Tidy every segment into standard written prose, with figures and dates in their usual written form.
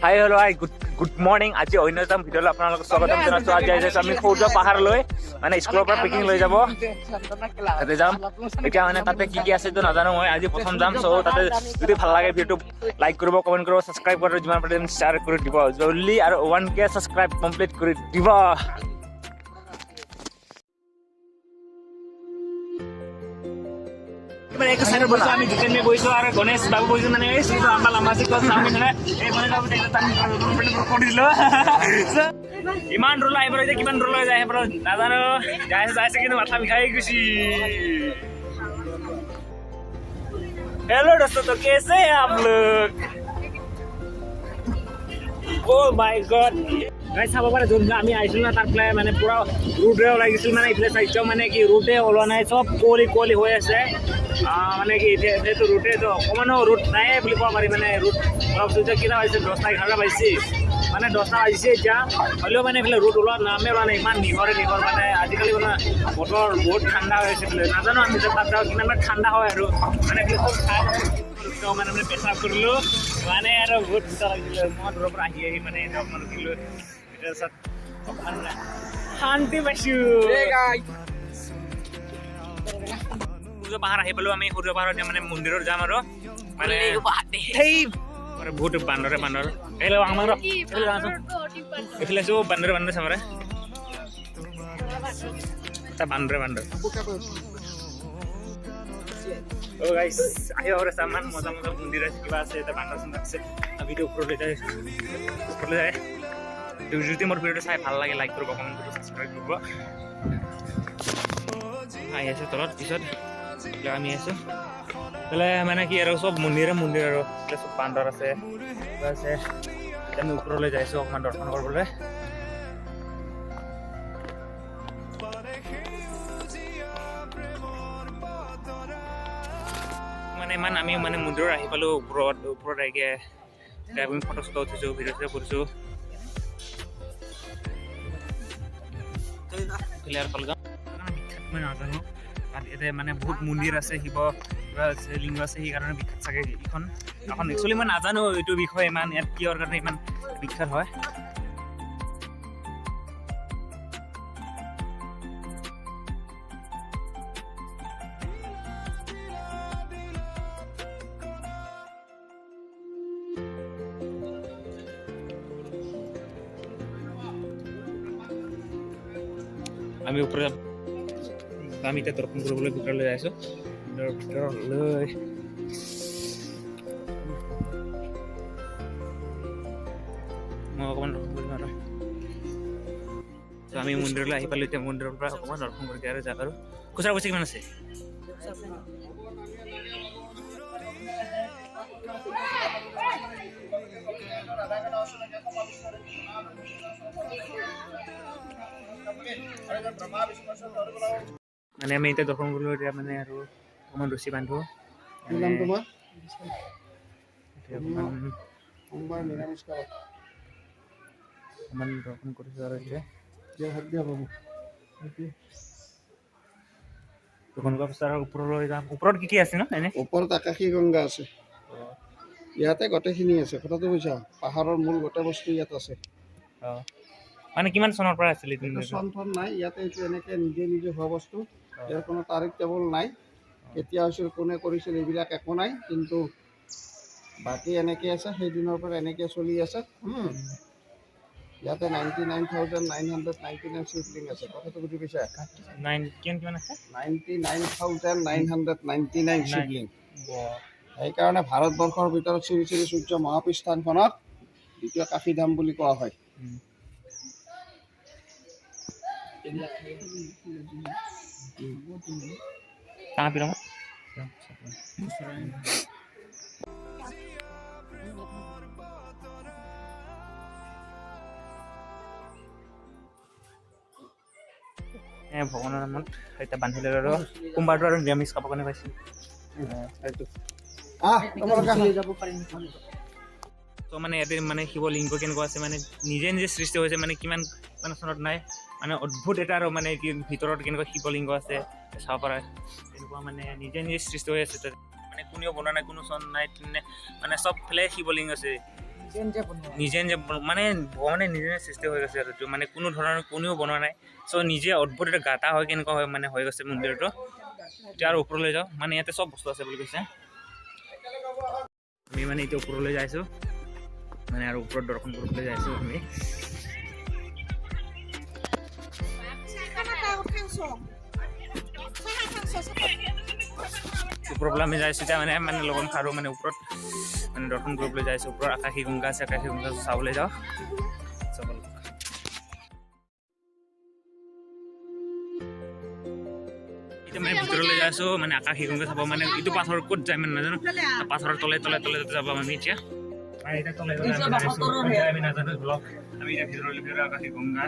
Hi hello' hi good morning. আজি অন্যতম ভিডিঅ'লৈ আপোনালোকক স্বাগতম জনাইছো। আজি আহিছোঁ আমি সূৰ্য পাহাৰলৈ, মানে স্কুলৰ পৰা পিকনিক লৈ যাব, তাতে যাম। এতিয়া মানে তাতে কি আছে এইটো নাজানো, মই আজি প্ৰথম যাম। চ' তাতে যদি ভাল লাগে ভিডিঅ'টো লাইক কৰিব, কমেণ্ট কৰিব, ছাবস্ক্ৰাইব কৰিব, যিমান পাৰে শ্বেয়াৰ কৰি দিব জলদি, আৰু 1K ছাবস্ক্ৰাইব কমপ্লিট কৰি দিব। एक साइड बसो हामी जितेन्द्र बसो और गणेश बाबू बसो माने सिधो आम्बा लामासी को सामने ने ए गणेश बाबू देखले तान कोडी दिलो इमान रोला आइबर जे किमान रोला जाय पर नाजानो जायसे किन माथा बिखाइ गसी। हेलो दोस्तों, तो कैसे हैं आप लोग? ओह माय गॉड गाइस, চাব পাৰে যোন আমি আইছিল না তাৰ প্লে মানে পুৰা ৰুটে ওলাই গৈছিল, মানে ইফালে চাইছো মানে কি ৰুটে ওলোৱা নাই, চব কোলি হৈ আছে। মানে কি যেহেতু ৰুটে তো অকমানো ৰুট নাই বুলি ক'ব পাৰি, মানে ৰুট অলপ দুটা কিনা পাইছে 10টা 11টা পাইছে, মানে 10টা পাইছে এতিয়া, হ'লেও মানে এইফালে ৰুট ওলোৱা নামে মানে ইমান নিভৰ মানে আজিকালি মানে বতৰ বহুত ঠাণ্ডা হৈ আছে বোলে, নাজানো আমি তাত যাওঁ কিমান ঠাণ্ডা হয় আৰু মানে মানে পেচাব কৰিলোঁ, মানে আৰু বহুত দুটা লাগিছিলে। মই দূৰৰ পৰা আহি মানে অকমান ৰখিলোঁ, তাৰপিছত অকমান শান্তি পাইছোঁ। সূৰ্য পাহাৰ আহি পালোঁ আমি। সূৰ্য পাহাৰত মানে মন্দিৰত যাম আৰু মানে সেই বহুত বান্দৰ এইফালে আমাৰ এইফালে আছোঁ বান্দৰ চামৰে এটা বান্দৰ ও গাইস আহিব পাৰে চামান মজা মন্দিৰ আছে, কিবা আছে, এটা বান্দৰ চান্দৰ আছে। ভিডিঅ' ওপৰলৈ যায় যদি মোৰ ভিডিঅ'টো চাই ভাল লাগে লাইক কৰিব, কমেণ্ট কৰিব, ছাবস্ক্ৰাইব কৰিব। আহি আছোঁ তলত, পিছত আমি আছোঁ তাহলে মানে কি আৰু চব মন্দিৰ আৰু চব বান্দৰ আছে আমি ওপৰলৈ যাইছোঁ অকণমান দৰ্শন কৰিবলৈ। মানে ইমান আমি মানে মন্দিৰত আহি পালোঁ, ওপৰত আহিকে আমি ফটো চটো উঠিছোঁ, ভিডিঅ' চিডিঅ' কৰিছোঁ। মই নাজানো ইয়াতে মানে বহুত মন্দিৰ আছে, শিৱ কিবা আছে, লিংগ আছে, সেইকাৰণে বিখ্যাত চাগে এইখন একচুৱেলি মই নাজানো এইটো বিষয়ে ইমান, ইয়াত কিহৰ কাৰণে ইমান বিখ্যাত হয়। আমি ওপৰত আমি এতিয়া দৰ্শন কৰিবলৈ ভিতৰলৈ যাইছোঁ। ভিতৰলৈ মই অকণমান দৰ্শন কৰিম আৰু আমি মন্দিৰলৈ আহি পালোঁ। এতিয়া মন্দিৰৰ পৰা অকণমান দৰ্শন কৰি আৰু যাম আৰু। খুচৰা পইচা কিমান আছে? মানে আমি এতিয়া দৰ্শন কৰিলোঁ, এতিয়া মানে আৰু অকণমান ৰছী বান্ধো, অকণমান দৰ্শন কৰিছোঁ আৰু এতিয়া দৰ্শন কৰাৰ পিছত আৰু ওপৰলৈ যাম। ওপৰত কি আছে ন? এনে ওপৰত আকাশী গংগা আছে, ইয়াতে গোটেইখিনি আছে। কথাটো বুজা, পাহাৰৰ মূল গোটেই বস্তু ইয়াত আছে। মানে কিমান চনৰ পৰা আছিলে? চন নাই ইয়াতে, এইটো এনেকৈ নিজে হোৱা বস্তু, ইয়াৰ কোনো তাৰিখ টেবুল নাই, কেতিয়া হৈছিল, কোনে কৰিছিল, এইবিলাক একো নাই, কিন্তু বাকী এনেকৈ আছে, সেইদিনৰ পৰা এনেকৈ চলি আছে। ইয়াতে 99,999 শিৱলিংগ আছে। কথাটো বুজি পাইছা? কিমান আছে? 99,999 শিৱলিংগ। সেইকাৰণে ভাৰতবৰ্ষৰ ভিতৰত শ্ৰী শ্ৰী সূৰ্য মহাপীষ্ঠানখনক দ্বিতীয় কাশী ধাম বুলি কোৱা হয়। ভগৱানৰ নামত এতিয়া বান্ধিলে আৰু সোমবাৰটো আৰু নিৰামিষ খাবৰ কাৰণে পাইছোঁ। তো মানে ইয়াতে মানে শিৱলিংগ কেনেকুৱা আছে, মানে নিজে সৃষ্টি হৈছে, মানে কিমান মানে চনত নাই, মানে অদ্ভুত এটা আৰু মানে কি ভিতৰত কেনেকুৱা শিৱলিংগ আছে চাব পৰা, তেনেকুৱা মানে নিজে সৃষ্টি হৈ আছে। মানে কোনেও বনোৱা নাই, কোনো চন নাই, মানে চবফালে শিৱলিংগ আছে, নিজে নিজে মানে ভগৱানে নিজে সৃষ্টি হৈ গৈছে আৰু এইটো মানে কোনো ধৰণৰ কোনেও বনোৱা নাই। চ' নিজে অদ্ভুত এটা গাঁতা হয় কেনেকুৱা হয় মানে হৈ গৈছে মন্দিৰটো। এতিয়া আৰু ওপৰলৈ যাওঁ, মানে ইয়াতে চব বস্তু আছে বুলি কৈছে। আমি মানে এতিয়া ওপৰলৈ যাইছোঁ, মানে আৰু ওপৰত দৰ্শন কৰিবলৈ যাইছোঁ আমি। ওপৰলৈ আমি যাইছোঁ এতিয়া মানে লগন খাৰু মানে ওপৰত মানে দৰ্শন কৰিবলৈ যাইছোঁ। ওপৰত আকাশী গংগা আছে, আকাশী গংগা চাবলৈ যাওঁ। এতিয়া মানে ভিতৰলৈ যাইছোঁ, মানে আকাশী গংগা চাব, মানে এইটো পাথৰ ক'ত যায় মানে নাজানো, পাথৰৰ তলে তলে তলে যাব আমি এতিয়া। এতিয়া তলে তলে আমি নাজানো ব্লগ, আমি এতিয়া ভিতৰলৈ আকাশী গংগা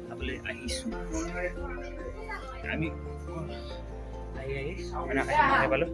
চাবলৈ আহিছোঁ। আমি আহি মানে আকাশী গংগা পালোঁ।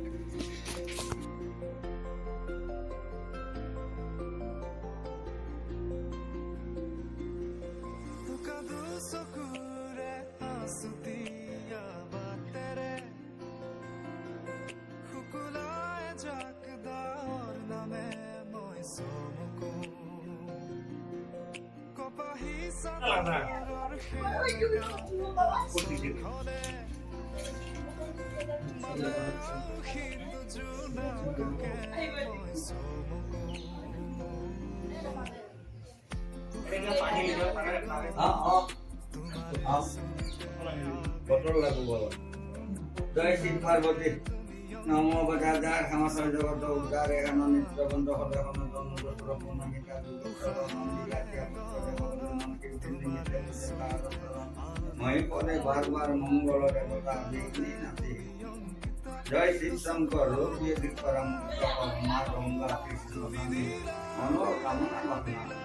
জয় শিব পার্বতী নমো গজাদার সমস্ত জগত উদ্ধার এখানে নিত্য বন্ধ হবে মই পদে বারবার মঙ্গল দেবতা বিঘ্নি নাতি জয় শিব শঙ্কর রূপ পরম মা গঙ্গা কৃষ্ণ মনোকামনা ভাবনা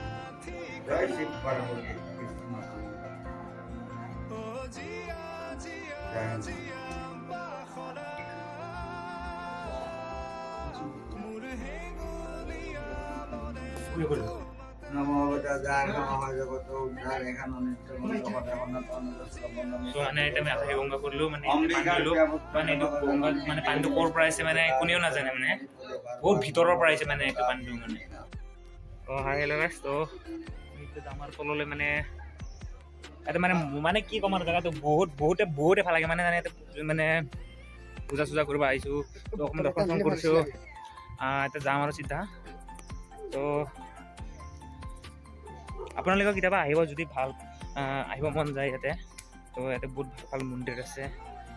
জয় শিব পার্বতী কৃষ্ণ নমো গজাদার নমো জগত উদ্ধার এখানে নিত্য বন্ধ হবে মানে এটা আমি আকাশী গংগা কৰিলোঁ, মানে মানে এইটো গংগা মানে পানীটো ক'ৰ পৰা আহিছে মানে কোনেও নাজানে, মানে বহুত ভিতৰৰ পৰা আহিছে মানে এইটো পানীটো মানে। হাই হেল্ল' গাইছ, ত' আমাৰ তললৈ মানে ইয়াতে মানে কি ক'ম আৰু জেগাটো বহুতে ভাল লাগে মানে ইয়াতে মানে পূজা চূজা কৰিব আহিছোঁ, ত' অকণমান দৰ্শন কৰিছোঁ। এতিয়া যাম আৰু চিধা। ত' আপোনালোকে কেতিয়াবা আহিব যদি ভাল আহিব মন যায় ইয়াতে, ত' ইয়াতে বহুত ভাল ভাল মন্দিৰ আছে,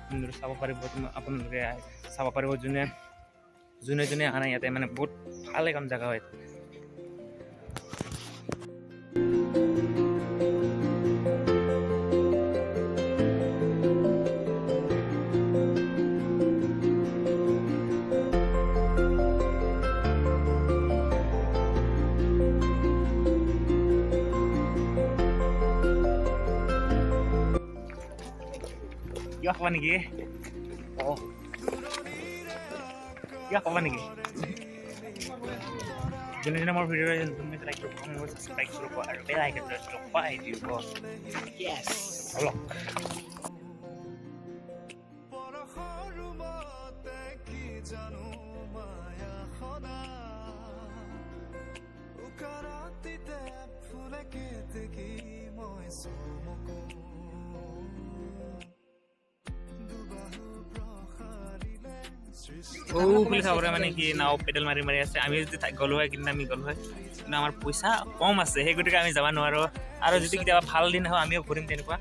মন্দিৰ চাব পাৰিব, আপোনালোকে চাব পাৰিব যোনে যোনে অহা নাই ইয়াতে, মানে বহুত ভাল এখন জেগা হয়। কিবা খাবা নেকি? কিবা খাবা নেকি? যোনে যোনে মোৰ ভিডিঅ' লাইক কৰিব, ছাবস্ক্ৰাইব কৰিব আৰু বেল আইকনটো দবাই দিব। য়েছ অলপ ফুলি চাবলৈ মানে কি নাও পেডেল মাৰি মাৰি আছে। আমি যদি গ'লো হয় কিন্তু আমি গ'লো হয়, কিন্তু আমাৰ পইচা কম আছে, সেই গতিকে আমি যাব নোৱাৰোঁ। আৰু যদি কেতিয়াবা ভাল দিন হয় আমিও ঘূৰিম তেনেকুৱা।